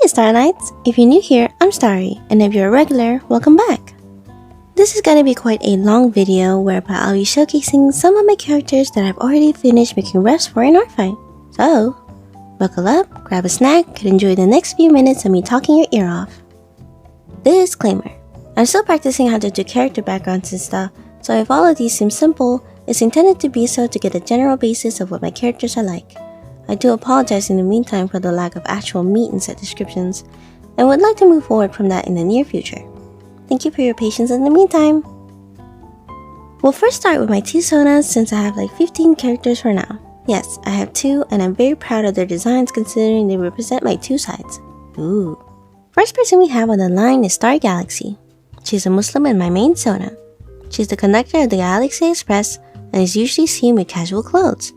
Hey Starlights! If you're new here, I'm Starrie, and if you're a regular, welcome back! This is gonna be quite a long video whereby I'll be showcasing some of my characters that I've already finished making refs for in Artfight. So, buckle up, grab a snack, and enjoy the next few minutes of me talking your ear off. Disclaimer: I'm still practicing how to do character backgrounds and stuff, so if all of these seem simple, it's intended to be so to get a general basis of what my characters are like. I do apologize in the meantime for the lack of actual meat and set descriptions, and would like to move forward from that in the near future. Thank you for your patience in the meantime. We'll first start with my two sonas since I have like 15 characters for now. Yes, I have two and I'm very proud of their designs considering they represent my two sides. Ooh. First person we have on the line is Starrie Galaxy. She's a Muslim in my main sona. She's the conductor of the Galaxy Express and is usually seen with casual clothes.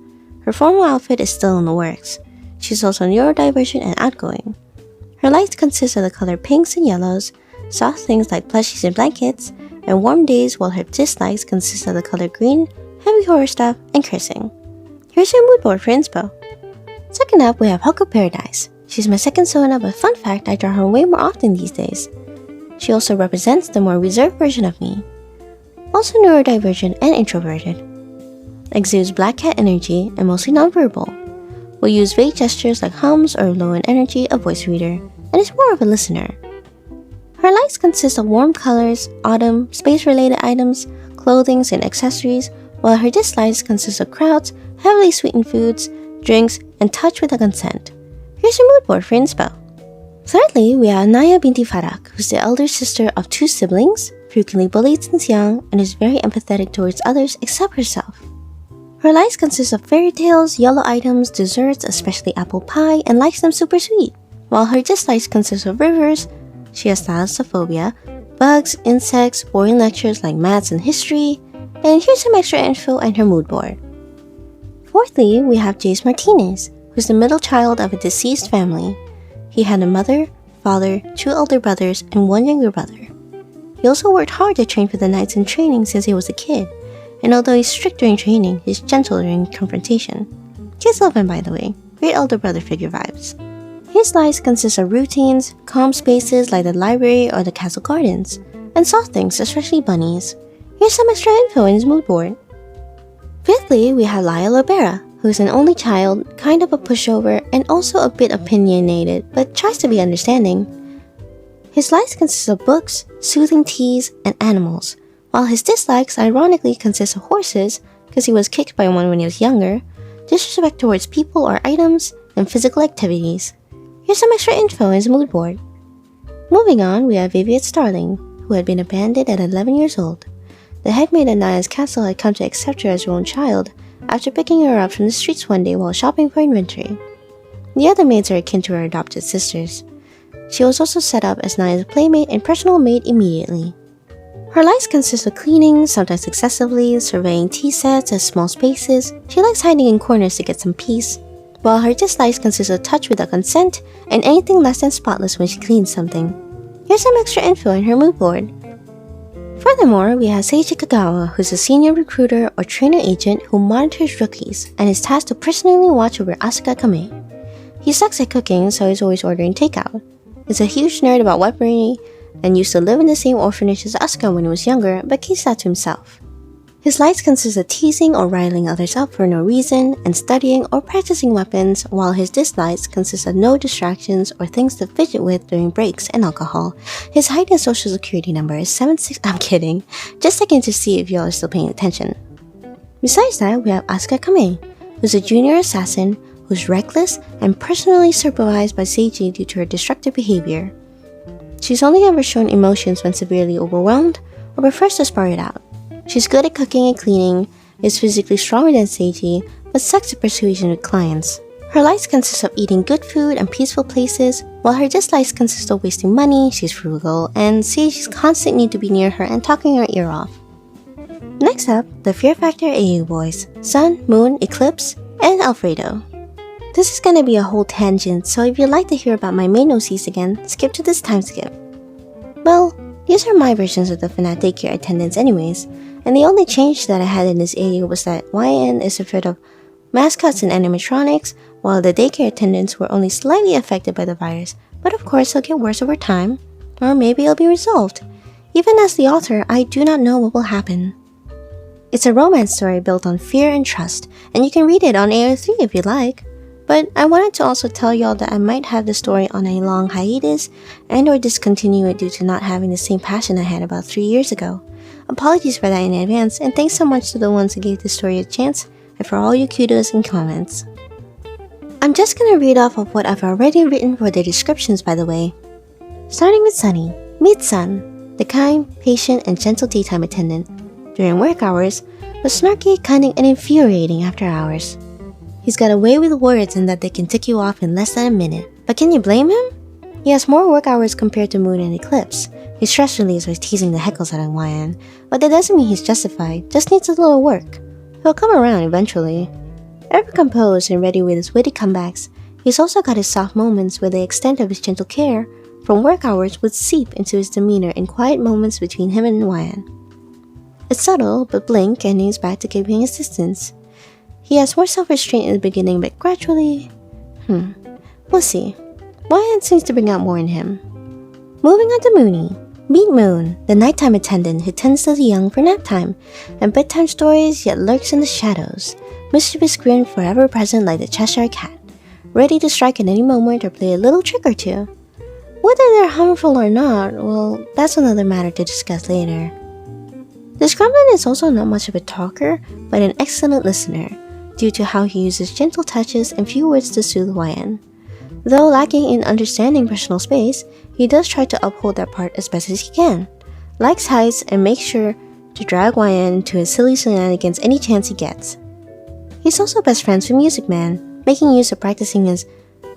Her formal outfit is still in the works. She's also neurodivergent and outgoing. Her likes consist of the color pinks and yellows, soft things like plushies and blankets, and warm days, while her dislikes consist of the color green, heavy horror stuff, and cursing. Here's your mood board for inspo. Second up, we have Hoku Paradise. She's my second sona, but fun fact, I draw her way more often these days. She also represents the more reserved version of me. Also neurodivergent and introverted. Exudes black cat energy and mostly nonverbal. Will use vague gestures like hums or low in energy, a voice reader, and is more of a listener. Her likes consist of warm colors, autumn, space-related items, clothing, and accessories, while her dislikes consist of crowds, heavily sweetened foods, drinks, and touch without consent. Here's your mood board for inspo. Thirdly, we have Naia Binti Faraq, who's the elder sister of two siblings, frequently bullied since young, and is very empathetic towards others except herself. Her likes consist of fairy tales, yellow items, desserts, especially apple pie, and likes them super sweet. While her dislikes consist of rivers, she has thalassophobia, bugs, insects, boring lectures like maths and history, and here's some extra info and her mood board. Fourthly, we have Jace Martinez, who's the middle child of a deceased family. He had a mother, father, two older brothers, and one younger brother. He also worked hard to train for the knights in training since he was a kid, and although he's strict during training, he's gentle during confrontation. Kids love him, by the way. Great older brother figure vibes. His lives consist of routines, calm spaces like the library or the castle gardens, and soft things, especially bunnies. Here's some extra info in his mood board. Fifthly, we have Lyle Aberra, who's an only child, kind of a pushover, and also a bit opinionated, but tries to be understanding. His likes consist of books, soothing teas, and animals, while his dislikes ironically consist of horses, because he was kicked by one when he was younger, disrespect towards people or items, and physical activities. Here's some extra info in his mood board. Moving on, we have Viviette Starling, who had been abandoned at 11 years old. The head maid at Naia's castle had come to accept her as her own child after picking her up from the streets one day while shopping for inventory. The other maids are akin to her adopted sisters. She was also set up as Naia's playmate and personal maid immediately. Her likes consist of cleaning, sometimes excessively, surveying tea sets as small spaces. She likes hiding in corners to get some peace, while her dislikes consist of touch without consent and anything less than spotless when she cleans something. Here's some extra info in her mood board. Furthermore, we have Seiji Kagawa, who's a senior recruiter or trainer agent who monitors rookies and is tasked to personally watch over Asuka Kamei. He sucks at cooking, so he's always ordering takeout. He's a huge nerd about weaponry and used to live in the same orphanage as Asuka when he was younger, but keeps that to himself. His likes consist of teasing or riling others up for no reason, and studying or practicing weapons, while his dislikes consist of no distractions or things to fidget with during breaks and alcohol. His height and social security number is 76. I'm kidding, just checking to see if y'all are still paying attention. Besides that, we have Asuka Kamei, who's a junior assassin who's reckless and personally supervised by Seiji due to her destructive behavior. She's only ever shown emotions when severely overwhelmed or prefers to spar it out. She's good at cooking and cleaning, is physically stronger than Seiji, but sucks at persuasion with clients. Her likes consist of eating good food and peaceful places, while her dislikes consist of wasting money, she's frugal, and Seiji's constant need to be near her and talking her ear off. Next up, the Fear Factor AU boys, Sun, Moon, Eclipse, and Alfredo. This is gonna be a whole tangent, so if you'd like to hear about my main OCs again, skip to this time skip. Well, these are my versions of the FNAF Daycare attendants anyways, and the only change that I had in this AU was that YN is afraid of mascots and animatronics, while the daycare attendants were only slightly affected by the virus, but of course it'll get worse over time, or maybe it'll be resolved. Even as the author, I do not know what will happen. It's a romance story built on fear and trust, and you can read it on AO3 if you like. But I wanted to also tell y'all that I might have the story on a long hiatus and or discontinue it due to not having the same passion I had about 3 years ago. Apologies for that in advance, and thanks so much to the ones who gave this story a chance, and for all your kudos and comments. I'm just gonna read off of what I've already written for the descriptions, by the way. Starting with Sunny, meet Sun, the kind, patient, and gentle daytime attendant. During work hours, but snarky, cunning, and infuriating after hours. He's got a way with words in that they can tick you off in less than a minute. But can you blame him? He has more work hours compared to Moon and Eclipse. His stress reliefs are teasing the heckles out of YN, but that doesn't mean he's justified, just needs a little work. He'll come around eventually. Ever composed and ready with his witty comebacks, he's also got his soft moments where the extent of his gentle care from work hours would seep into his demeanor in quiet moments between him and YN. It's subtle, but blink and he's back to giving assistance. He has more self-restraint in the beginning, but gradually... we'll see. YN seems to bring out more in him. Moving on to Mooney. Meet Moon, the nighttime attendant who tends to the young for nap time and bedtime stories yet lurks in the shadows. Mischievous grin forever present like the Cheshire Cat, ready to strike at any moment or play a little trick or two. Whether they're harmful or not, well, that's another matter to discuss later. This gremlin is also not much of a talker, but an excellent listener, due to how he uses gentle touches and few words to soothe YN. Though lacking in understanding personal space, he does try to uphold that part as best as he can, likes heights, and makes sure to drag YN into his silly shenanigans any chance he gets. He's also best friends with Music Man, making use of practicing his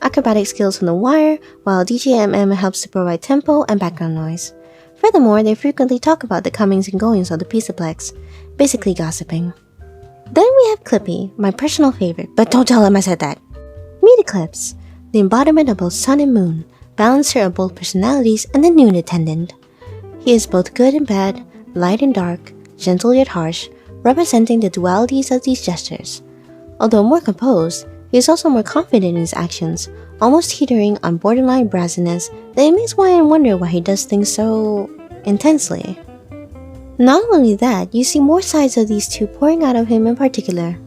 acrobatic skills on the wire, while DJMM helps to provide tempo and background noise. Furthermore, they frequently talk about the comings and goings of the Pizzaplex, basically gossiping. Then we have Clippy, my personal favorite, but don't tell him I said that. Meet Eclipse, the embodiment of both sun and moon, balancer of both personalities, and the noon attendant. He is both good and bad, light and dark, gentle yet harsh, representing the dualities of these gestures. Although more composed, he is also more confident in his actions, almost teetering on borderline brassiness that it makes YN wonder why he does things so intensely. Not only that, you see more sides of these two pouring out of him in particular.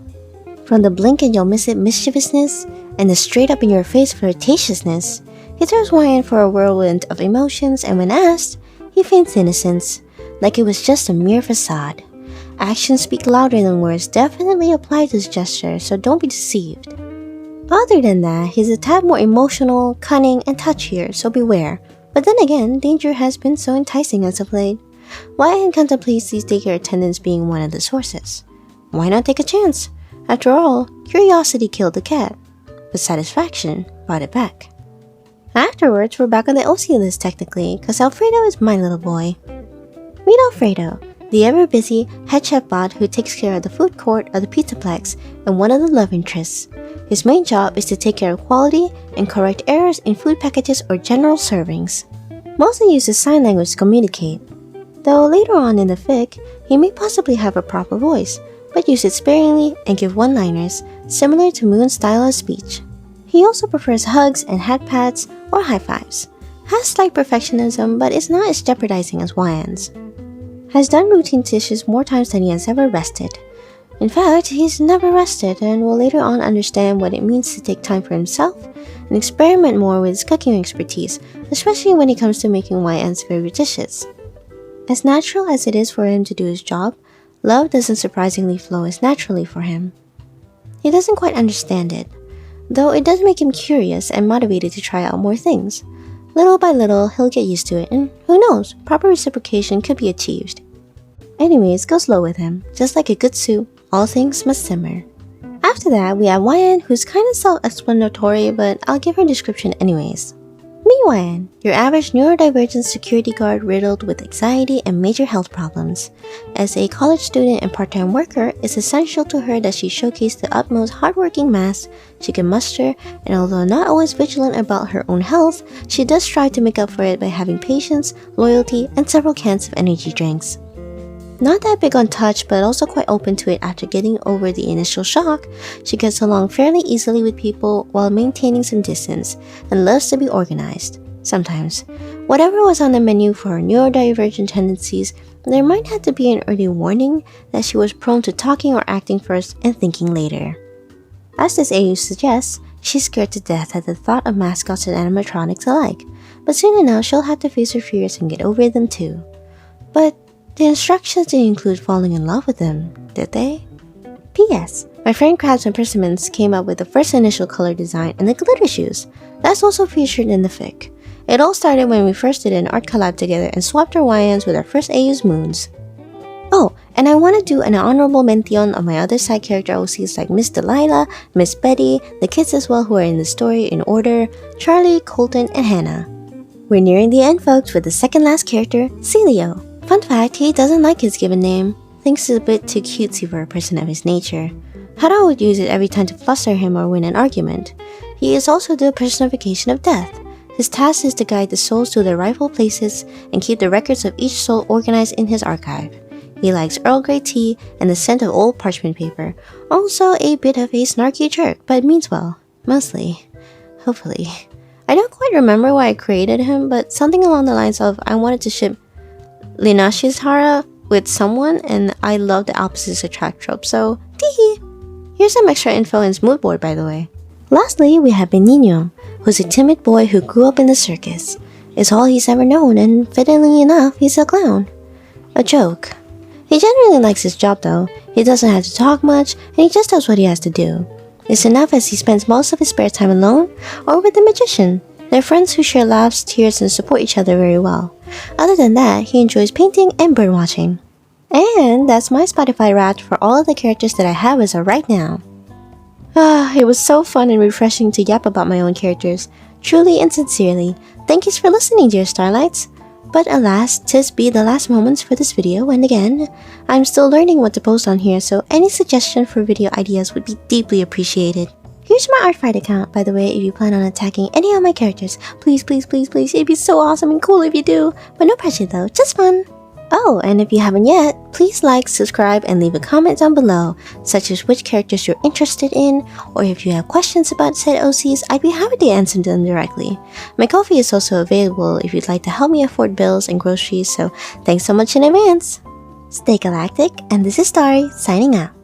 From the blink and you'll miss it mischievousness, and the straight up in your face flirtatiousness, he throws YN for a whirlwind of emotions, and when asked, he feigns innocence, like it was just a mere facade. Actions speak louder than words definitely apply to his gesture, so don't be deceived. Other than that, he's a tad more emotional, cunning, and touchier, so beware. But then again, danger has been so enticing as of late. YN contemplates these daycare attendants being one of the sources. Why not take a chance? After all, curiosity killed the cat, but satisfaction brought it back. Afterwards, we're back on the OC list technically, cause Alfredo is my little boy. Meet Alfredo, the ever-busy head chef bot who takes care of the food court of the Pizzaplex and one of the love interests. His main job is to take care of quality and correct errors in food packages or general servings. Mostly uses sign language to communicate, though later on in the fic, he may possibly have a proper voice, but use it sparingly and give one-liners, similar to Moon's style of speech. He also prefers hugs and hat pats or high fives. Has slight perfectionism, but is not as jeopardizing as YN's. Has done routine dishes more times than he has ever rested. In fact, he's never rested and will later on understand what it means to take time for himself and experiment more with his cooking expertise, especially when it comes to making YN's favorite dishes. As natural as it is for him to do his job, love doesn't surprisingly flow as naturally for him. He doesn't quite understand it, though it does make him curious and motivated to try out more things. Little by little, he'll get used to it, and who knows, proper reciprocation could be achieved. Anyways, go slow with him. Just like a good soup, all things must simmer. After that, we have YN, who's kinda self-explanatory, but I'll give her a description anyways. Meet YN, your average neurodivergent security guard riddled with anxiety and major health problems. As a college student and part-time worker, it's essential to her that she showcase the utmost hardworking mass she can muster, and although not always vigilant about her own health, she does try to make up for it by having patience, loyalty, and several cans of energy drinks. Not that big on touch, but also quite open to it after getting over the initial shock, she gets along fairly easily with people while maintaining some distance, and loves to be organized. Sometimes, whatever was on the menu for her neurodivergent tendencies, there might have to be an early warning that she was prone to talking or acting first and thinking later. As this AU suggests, she's scared to death at the thought of mascots and animatronics alike, but soon enough she'll have to face her fears and get over them too. But the instructions didn't include falling in love with them, did they? P.S. My friend Krabs and Persimmons came up with the first initial color design and the glitter shoes. That's also featured in the fic. It all started when we first did an art collab together and swapped our YNs with our first AU's moons. Oh, and I want to do an honorable mention of my other side character OCs like Miss Delilah, Miss Betty, the kids as well who are in the story in order, Charlie, Colton, and Hannah. We're nearing the end, folks, with the second last character, Celio. Fun fact, he doesn't like his given name. Thinks it's a bit too cutesy for a person of his nature. Hara would use it every time to fluster him or win an argument. He is also the personification of death. His task is to guide the souls to their rightful places and keep the records of each soul organized in his archive. He likes Earl Grey tea and the scent of old parchment paper. Also a bit of a snarky jerk, but means well. Mostly. Hopefully. I don't quite remember why I created him, but something along the lines of I wanted to ship Linashi's Hara with someone and I love the opposites attract trope, so teehee! Here's some extra info in his mood board, by the way. Lastly, we have Benigno, who's a timid boy who grew up in the circus. It's all he's ever known, and fittingly enough, he's a clown. A joke. He generally likes his job though. He doesn't have to talk much, and he just does what he has to do. It's enough as he spends most of his spare time alone, or with the magician. They're friends who share laughs, tears, and support each other very well. Other than that, he enjoys painting and birdwatching. And that's my Spotify Wrapped for all of the characters that I have as of right now. It was so fun and refreshing to yap about my own characters. Truly and sincerely, thank yous for listening, dear Starlights. But alas, 'tis be the last moments for this video, and again, I'm still learning what to post on here, so any suggestion for video ideas would be deeply appreciated. Here's my Artfight account, by the way, if you plan on attacking any of my characters. Please, please, please, please, it'd be so awesome and cool if you do. But no pressure though, just fun. Oh, and if you haven't yet, please like, subscribe, and leave a comment down below, such as which characters you're interested in, or if you have questions about said OCs, I'd be happy to answer them directly. My coffee is also available if you'd like to help me afford bills and groceries, so thanks so much in advance. Stay galactic, and this is Starrie, signing out.